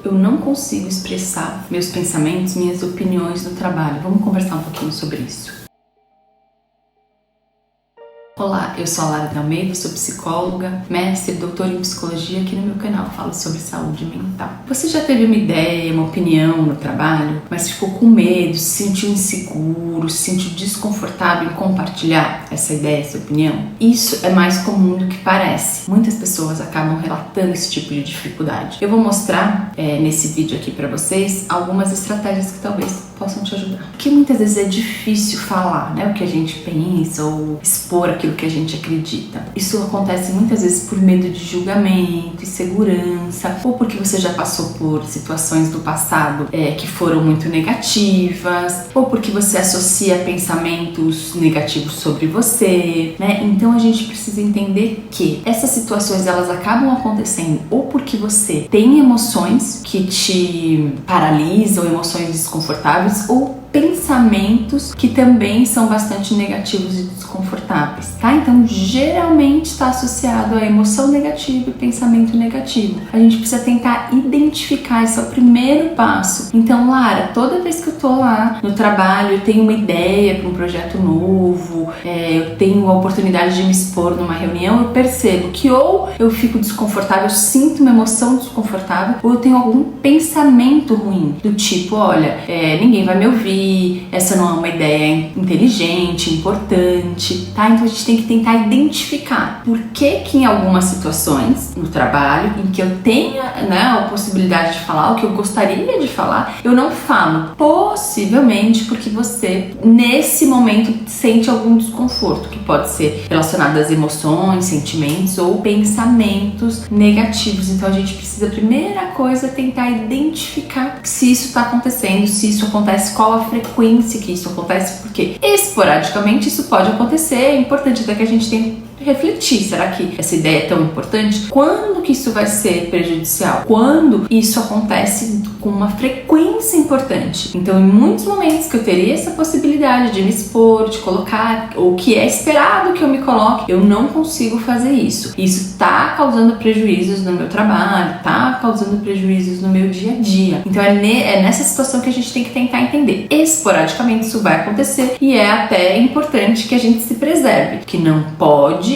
Eu não consigo expressar meus pensamentos, minhas opiniões no trabalho. Vamos conversar um pouquinho sobre isso. Olá, eu sou a Lara de Almeida, sou psicóloga, mestre, doutora em psicologia. Aqui no meu canal falo sobre saúde mental. Você já teve uma ideia, uma opinião no trabalho, mas ficou com medo, se sentiu inseguro, se sentiu desconfortável em compartilhar essa ideia, essa opinião? Isso é mais comum do que parece. Muitas pessoas acabam relatando esse tipo de dificuldade. Eu vou mostrar nesse vídeo aqui para vocês algumas estratégias que talvez possam te ajudar. Porque muitas vezes é difícil falar, né, o que a gente pensa ou expor aquilo que a gente acredita. Isso acontece muitas vezes por medo de julgamento, insegurança, ou porque você já passou por situações do passado que foram muito negativas, ou porque você associa pensamentos negativos sobre você, né? Então a gente precisa entender que essas situações elas acabam acontecendo ou porque você tem emoções que te paralisam, emoções desconfortáveis, ou pensamentos que também são bastante negativos e desconfortáveis, tá? Então, geralmente está associado a emoção negativa e pensamento negativo. A gente precisa tentar identificar, esse é o primeiro passo. Então, Lara, toda vez que eu tô lá no trabalho, eu tenho uma ideia para um projeto novo, eu tenho a oportunidade de me expor numa reunião, eu percebo que ou eu fico desconfortável, eu sinto uma emoção desconfortável, ou eu tenho algum pensamento ruim, do tipo, olha, ninguém vai me ouvir, essa não é uma ideia inteligente, importante, tá? Então a gente tem que tentar identificar por que em algumas situações no trabalho em que eu tenha, né, a possibilidade de falar o que eu gostaria de falar, eu não falo. Possivelmente porque você, nesse momento, sente algum desconforto, que pode ser relacionado às emoções, sentimentos ou pensamentos negativos. Então a gente precisa, a primeira coisa, tentar identificar se isso está acontecendo, se isso acontece, qual a frequência que isso acontece, porque esporadicamente isso pode acontecer. É importante até que a gente tenha que refletir, será que essa ideia é tão importante? Quando que isso vai ser prejudicial? Quando isso acontece com uma frequência importante? Então, em muitos momentos que eu teria essa possibilidade de me expor, de colocar, ou que é esperado que eu me coloque, eu não consigo fazer isso. Isso tá causando prejuízos no meu trabalho, tá causando prejuízos no meu dia a dia. Então, é nessa situação que a gente tem que tentar entender. Esporadicamente isso vai acontecer e é até importante que a gente se preserve, que não pode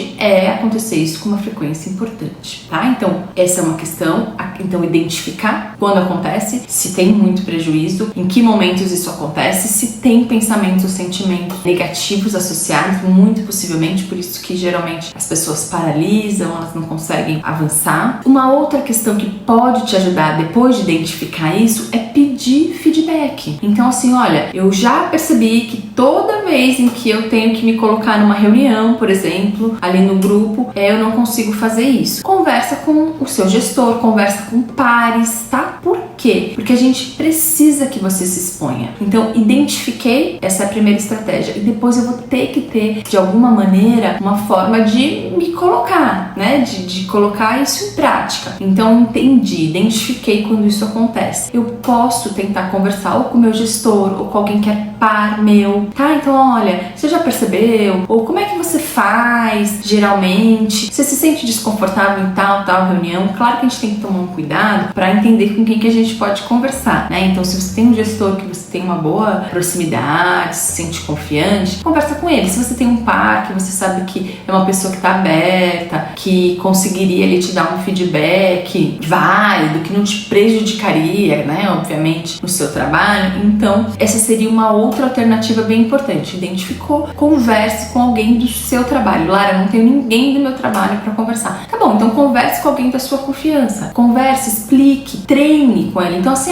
acontecer isso com uma frequência importante, tá? Então, essa é uma questão. Então, identificar quando acontece, se tem muito prejuízo, em que momentos isso acontece, se tem pensamentos ou sentimentos negativos associados, muito possivelmente, por isso que geralmente as pessoas paralisam, elas não conseguem avançar. Uma outra questão que pode te ajudar depois de identificar isso é pedir feedback. Então, assim, olha, eu já percebi que toda vez em que eu tenho que me colocar numa reunião, por exemplo, ali no grupo, eu não consigo fazer isso. Conversa com o seu gestor, conversa com pares, tá? Por quê? Porque a gente precisa que você se exponha. Então, identifiquei, essa é a primeira estratégia. E depois eu vou ter que ter, de alguma maneira, uma forma de me colocar, né? De colocar isso em prática. Então, entendi, identifiquei quando isso acontece. Eu posso tentar conversar ou com o meu gestor, ou com alguém que é par meu, tá? Então, olha, você já percebeu? Ou como é que você faz, geralmente? Você se sente desconfortável em tal reunião? Claro que a gente tem que tomar um cuidado para entender com quem que a gente pode conversar, né? Então, se você tem um gestor que você tem uma boa proximidade, se sente confiante, conversa com ele. Se você tem um par que você sabe que é uma pessoa que tá aberta, que conseguiria ali te dar um feedback válido, que não te prejudicaria, né? Obviamente, no seu trabalho. Então, essa seria uma outra alternativa bem importante. Identificou, converse com alguém do seu trabalho. Lara, não tenho ninguém do meu trabalho para conversar. Tá bom, então converse com alguém da sua confiança. Converse, explique, treine com ele. Então, assim,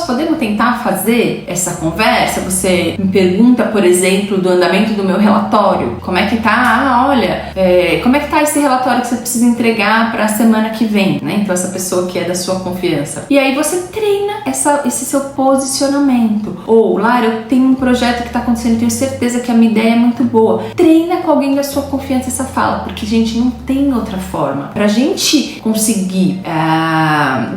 podemos tentar fazer essa conversa? Você me pergunta, por exemplo, do andamento do meu relatório. Como é que tá? Olha, como é que tá esse relatório que você precisa entregar para a semana que vem, né? Então, essa pessoa que é da sua confiança. E aí você treina esse seu posicionamento. Ou, Lara, eu tenho um projeto que tá acontecendo, eu tenho certeza que a minha ideia é muito boa. Treina com alguém da sua confiança essa fala, porque, gente, não tem outra forma. Pra gente conseguir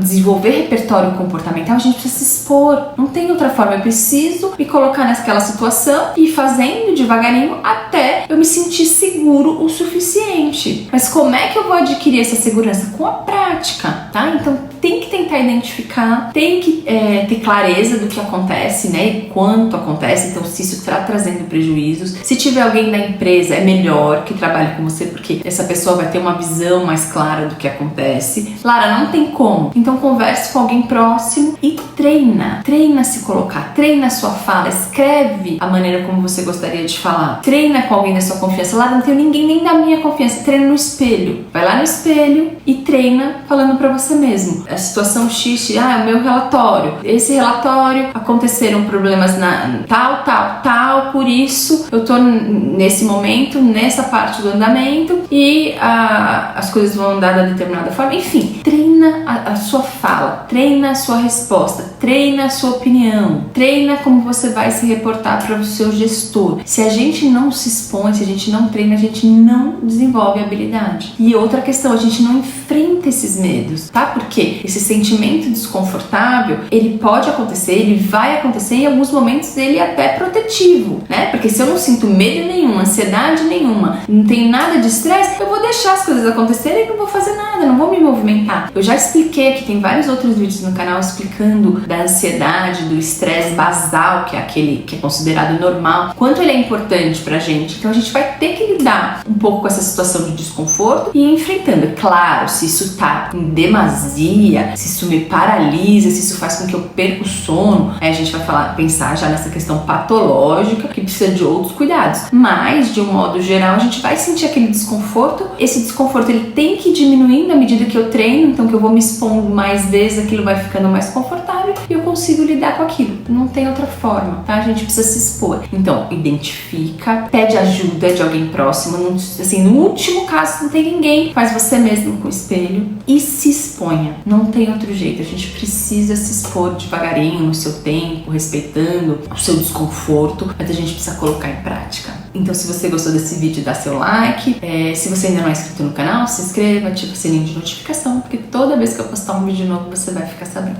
desenvolver repertório comportamental, a gente precisa se expor. Não tem outra forma. Eu preciso me colocar naquela situação e ir fazendo devagarinho até eu me sentir seguro o suficiente. Mas como é que eu vou adquirir essa segurança? Com a prática, tá? Então, tem que tentar identificar, tem que ter clareza do que acontece, né, e quanto acontece. Então, se isso está trazendo prejuízos, se tiver alguém da empresa, é melhor que trabalhe com você, porque essa pessoa vai ter uma visão mais clara do que acontece. Lara, não tem como. Então, converse com alguém próximo e treina a se colocar, treina a sua fala, escreve a maneira como você gostaria de falar, treina com alguém da sua confiança. Lara, não tenho ninguém nem da minha confiança, treina no espelho. Vai lá no espelho e treina falando pra você mesmo. A situação X, o meu relatório. Esse relatório, aconteceram problemas na tal, por isso eu tô nesse momento, nessa parte do andamento e as coisas vão andar da determinada forma. Enfim, treina a sua fala, treina a sua resposta, treina a sua opinião, treina como você vai se reportar para o seu gestor. Se a gente não se expõe, se a gente não treina, a gente não desenvolve habilidade. E outra questão, a gente não enfrenta esses medos, tá? Porque esse sentimento desconfortável, ele pode acontecer, ele vai acontecer, em alguns momentos ele é até protetivo, né? Porque se eu não sinto medo nenhum, ansiedade nenhuma, não tenho nada de estresse, eu vou deixar as coisas acontecerem e não vou fazer nada, não vou me movimentar. Eu já expliquei aqui, tem vários outros vídeos no canal explicando da ansiedade, do estresse basal, que é aquele que é considerado normal, quanto ele é importante pra gente. Então a gente vai ter que lidar um pouco com essa situação de desconforto e ir enfrentando. É claro, se isso tá em demasia, se isso me paralisa, se isso faz com que eu perca o sono, aí a gente vai pensar já nessa questão patológica que precisa de outros cuidados. Mas, de um modo geral, a gente vai sentir aquele desconforto. Esse desconforto ele tem que diminuir na medida que eu treino, então que eu vou me expondo mais vezes, aquilo vai ficando mais confortável e eu consigo lidar com aquilo. Não tem outra forma, tá? A gente precisa se expor. Então, identifica, pede ajuda de alguém próximo. No último caso, não tem ninguém, faz você mesmo com o espelho e se exponha. Não tem outro jeito. A gente precisa se expor devagarinho, no seu tempo, respeitando o seu desconforto, mas a gente precisa colocar em prática. Então, se você gostou desse vídeo, dá seu like. Se você ainda não é inscrito no canal, se inscreva, ativa o sininho de notificação, porque toda vez que eu postar um vídeo novo, você vai ficar sabendo.